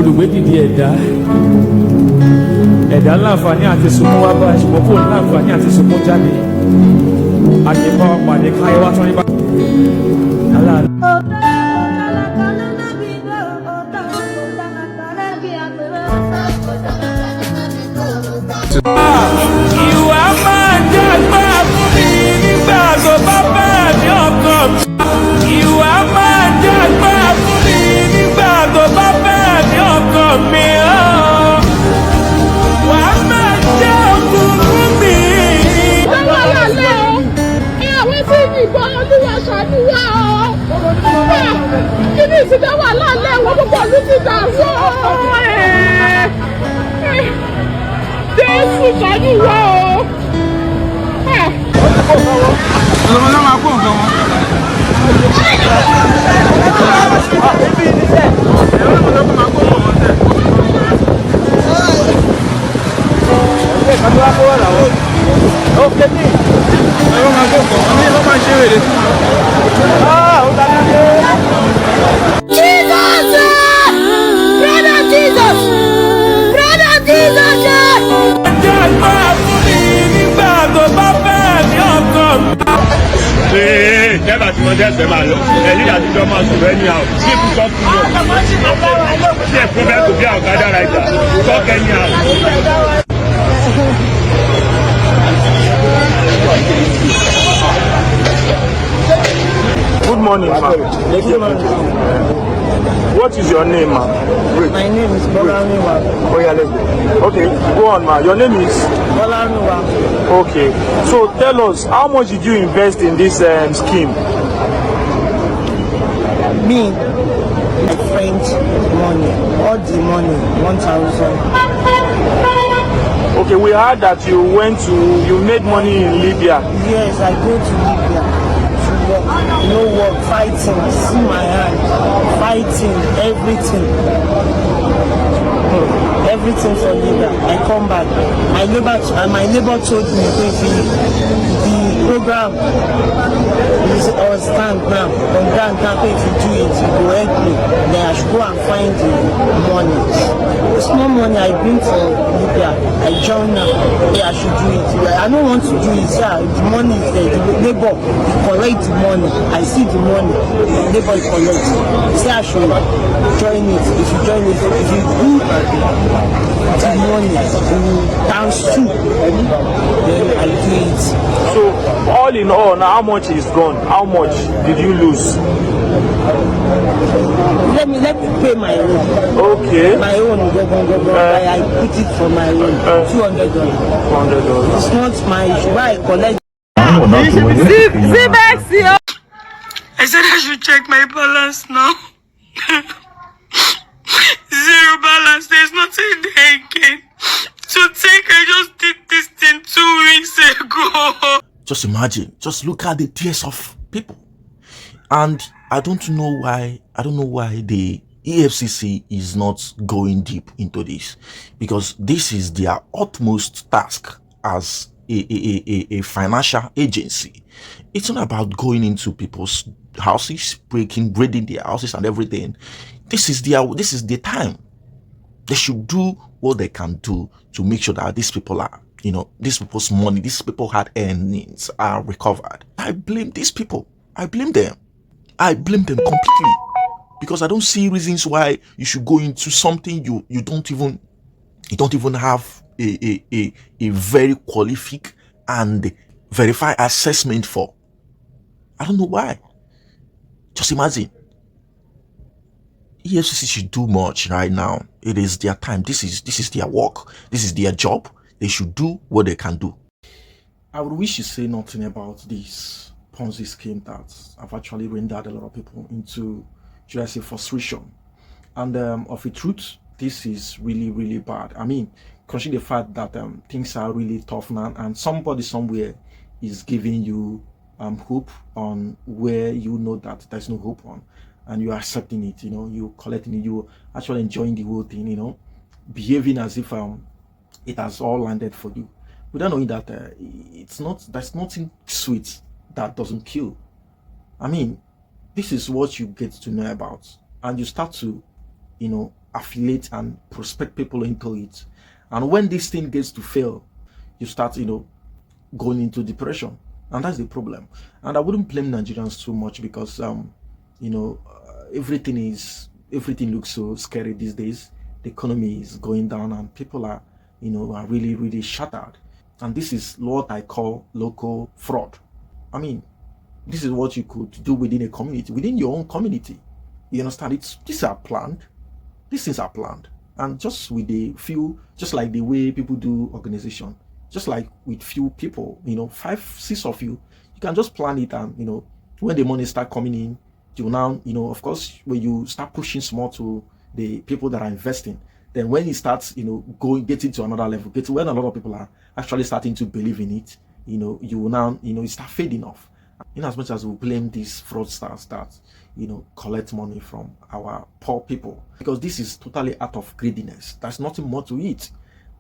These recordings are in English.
olùgbé dìde ẹ̀dá láǹfààní àti sunkún wá bá ṣùgbọ́n kò ní láǹfààní àti sunkún jáde àkèbá pàdé káyé wá tán níbà. Ìwà máa jágbá fún mi nígbà tó bá bẹ́ẹ̀ ní ọkàn mi. Ìwà máa jágbá fún mi nígbà tó bá bẹ́ẹ̀ ní ọkàn mi. Wà á máa jẹ́ òkun fún mi. Lọ́wọ́ lálẹ́ o, àwọn tí ìbọn olúwa ṣàdúrà o. Kí ni ìsìnkú wà lálẹ́ wọn púpọ̀ ló ti dàrú o. Jésù ṣàdúrà o. Ọlọ́run náà máa kó nǹkan wọn. Never to modest them alone. And you have to come out to anyhow. People talk to you. See a problem to be our gather right now. Talk anyhow. Good morning, ma'am. What is your name, ma'am? My name is Bolanuwa. Oh, yeah, let's go. Okay, go on, ma'am. Your name is? Bolanuwa. Okay. So tell us, how much did you invest in this scheme? Me, my friend's money. All the money, 1,000. Okay, we heard that you made money in Libya. Yes, I go to Libya to work. No work, fighting. See my hand. Fighting, everything. Everything for Libya. I come back. My neighbor told me if the program is on stand now, on ground now, if you do it, it will help me. Then I should go and find the money. It's no money I bring for Libya. I join now. Yeah, I should do it. I don't want to do it. Yeah, the money is there. The neighbor collect the money. I see the money. The neighbor collect. He say I should join it. If you join it, if you do the money times 2, then I do it. So all in all, now how much is gone? How much did you lose? Let me pay my own. Okay. My own, I put it for my own. $200. $200. It's not my issue. Why I collect? CBEX. I said I should check my balance now. Zero balance. There's nothing there again. To think I just did this thing 2 weeks ago. Just imagine. Just look at the tears of people. And I don't know why the EFCC is not going deep into this, because this is their utmost task as a financial agency. It's not about going into people's houses, breaking their houses and everything. This is the time. They should do what they can do to make sure that these people are, these people's money, these people had earnings are recovered. I blame these people. I blame them. I blame them completely, because I don't see reasons why you should go into something you don't even have a very qualified and verified assessment for. I don't know why. Just imagine. EFCC should do much right now. It is their time. This is their work. This is their job. They should do what they can do. I would wish to say nothing about this Ponzi scheme that have actually rendered a lot of people into, should I say, frustration. And of the truth, this is really, really bad. I mean, considering the fact that things are really tough now, and somebody somewhere is giving you hope on where you know that there's no hope on, and you're accepting it, you're collecting it, you're actually enjoying the whole thing, behaving as if it has all landed for you, without knowing that there's nothing sweet that doesn't kill. I mean, this is what you get to know about, and you start to affiliate and prospect people into it. And when this thing gets to fail, you start, going into depression. And that's the problem. And I wouldn't blame Nigerians too much because, everything looks so scary these days. The economy is going down and people are, are really, really shattered. And this is what I call local fraud. I mean, this is what you could do within a community, within your own community. You understand? These are planned. These things are planned. And just with a few, just like the way people do organization, just like with few people, 5, 6 of you, you can just plan it. And, when the money start coming in, you now, of course, when you start pushing small to the people that are investing, then when it starts, getting to another level, when a lot of people are actually starting to believe in it, you will now, it start fading off. In as much as we blame these fraudsters that, collect money from our poor people, because this is totally out of greediness. There's nothing more to it.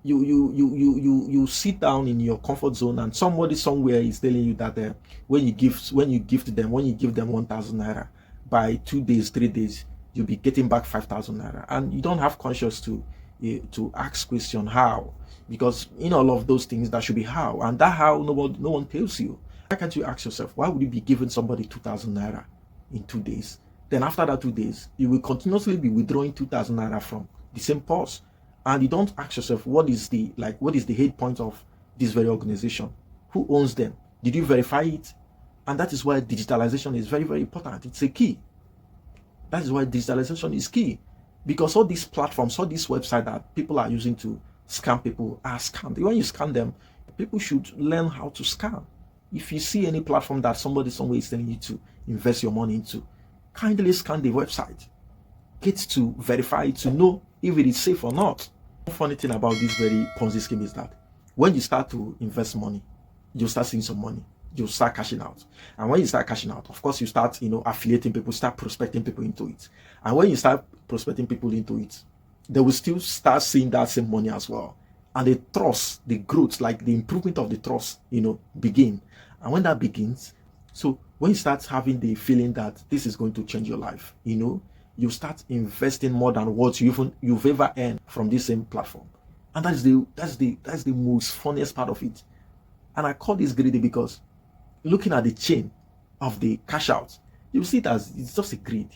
You sit down in your comfort zone, and somebody somewhere is telling you that when you give them 1,000 naira, by 2 days, 3 days, you'll be getting back 5,000 naira, and you don't have conscience to ask question how, because in all of those things that should be how, and that how no one tells you. Why can't you ask yourself, why would you be giving somebody 2,000 naira in 2 days? Then after that 2 days, you will continuously be withdrawing 2,000 naira from the same purse, and you don't ask yourself, what is the head point of this very organization? Who owns them? Did you verify it? And that is why digitalization is very, very important. It's a key. That is why digitalization is key, because all these platforms, all these websites that people are using to scam people are scammed. When you scan them, people should learn how to scam. If you see any platform that somebody somewhere is telling you to invest your money into, kindly scan the website. Get to verify it to know if it is safe or not. The funny thing about this very Ponzi scheme is that when you start to invest money, you start seeing some money, you start cashing out. And when you start cashing out, of course, you start, affiliating people, start prospecting people into it. And when you start prospecting people into it, they will still start seeing that same money as well. And the trust, the growth, like the improvement of the trust, begin. And when that begins, so when you start having the feeling that this is going to change your life, you start investing more than what you've ever earned from this same platform. And that's the most funniest part of it. And I call this greedy because looking at the chain of the cash out, you see it as it's just a greed.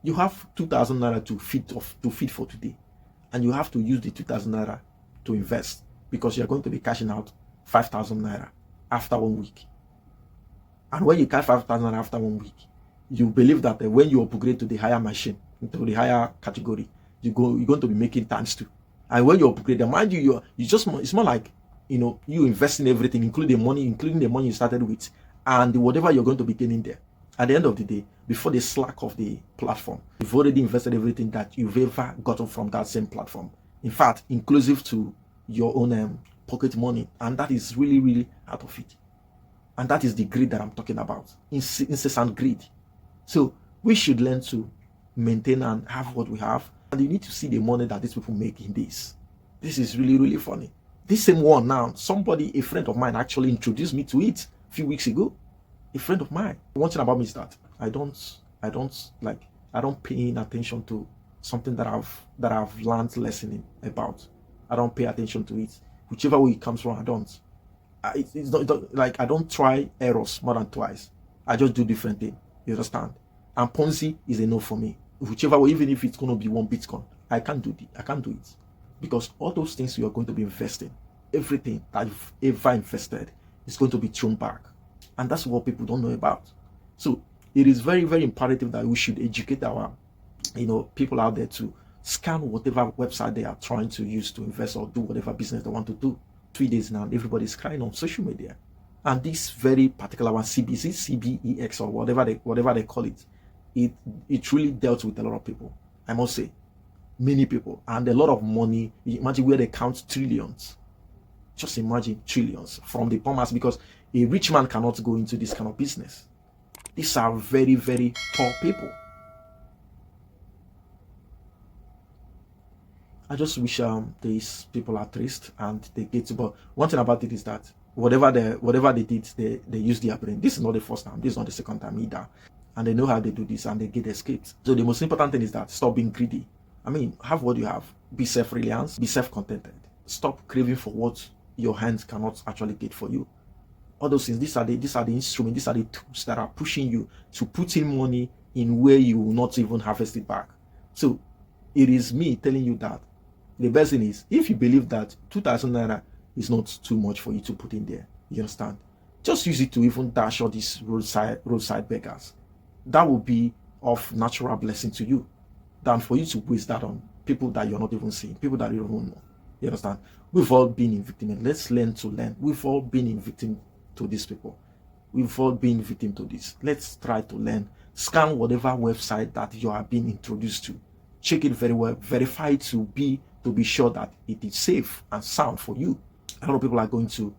You have 2,000 naira to feed for today, and you have to use the 2,000 naira to invest, because you're going to be cashing out 5,000 naira after 1 week. And when you cash 5,000 naira after 1 week, you believe that when you upgrade to the higher machine, into the higher category, you're going to be making times 2. And when you upgrade, mind you, it's more like, you invest in everything, including the money you started with, and whatever you're going to be getting there. At the end of the day, before the slack of the platform, you've already invested everything that you've ever gotten from that same platform. In fact, inclusive to your own pocket money. And that is really, really out of it. And that is the greed that I'm talking about. Incessant greed. So we should learn to maintain and have what we have. And you need to see the money that these people make in this. This is really, really funny. This same one now, a friend of mine actually introduced me to it a few weeks ago. A friend of mine. One thing about me is that I don't pay attention to something that I've learned lesson about. I don't pay attention to it. Whichever way it comes from, I don't. It's not like I don't try errors more than twice. I just do different things. You understand? And Ponzi is a no for me. Whichever way, even if it's going to be 1 Bitcoin, I can't do it. Because all those things you are going to be investing, everything that you've ever invested is going to be thrown back. And that's what people don't know about. So it is very, very imperative that we should educate our people out there to scan whatever website they are trying to use to invest or do whatever business they want to do. 3 days now, everybody's crying on social media. And this very particular one, CBEX or whatever they call it, it really dealt with a lot of people. I must say, many people, and a lot of money. Imagine where they count trillions. Just imagine trillions from the poor mass, because a rich man cannot go into this kind of business. These are very, very poor people. I just wish these people are traced and they get to. But one thing about it is that whatever they did, they use their brain. This is not the first time. This is not the second time either. And they know how they do this, and they get escaped. So the most important thing is that stop being greedy I mean, have what you have. Be self-reliant, be self-contented. Stop craving for what your hands cannot actually get for you. All those things, these are the instruments, these are the tools that are pushing you to put in money in where you will not even harvest it back. So it is me telling you that the best thing is, if you believe that 2,000 naira is not too much for you to put in there, you understand, just use it to even dash all these roadside beggars. That will be of natural blessing to you than for you to waste that on people that you're not even seeing, people that you don't even know. You understand? We've all been in victim. Let's learn to learn. We've all been in victim to these people. We've all been victim to this. Let's try to learn. Scan whatever website that you are being introduced to. Check it very well. Verify it to be sure that it is safe and sound for you. A lot of people are going to,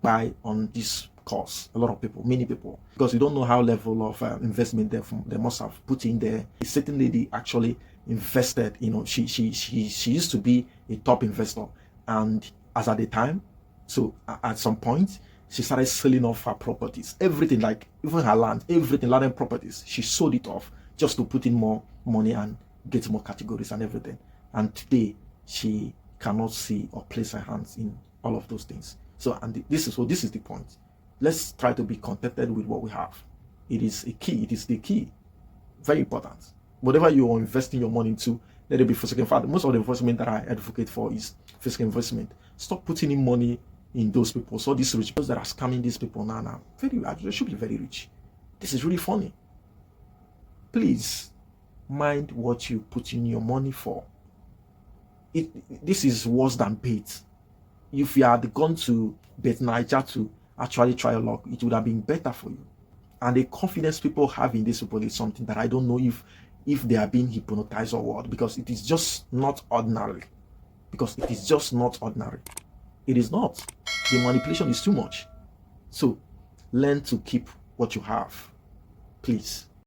buy on this course. A lot of people, many people, because you don't know how level of investment they must have put in there. A certain lady actually invested. She used to be a top investor, and as at the time, so at some point, she started selling off her properties, everything, like even her land, everything, land and properties. She sold it off just to put in more money and get more categories and everything. And today, she cannot see or place her hands in all of those things. So, and this is the point. Let's try to be contented with what we have. It is a key. It is the key. Very important. Whatever you are investing your money into, let it be physical. In fact, most of the investment that I advocate for is physical investment. Stop putting in money in those people. So these rich people that are scamming these people now, they should be very rich. This is really funny. Please mind what you put in your money for. This is worse than bait. If you had gone to Bet Niger to actually try your luck, it would have been better for you. And the confidence people have in these people is something that I don't know if they are being hypnotized or what, because it is just not ordinary. Because it is just not ordinary. It is not. The manipulation is too much. So learn to keep what you have, please.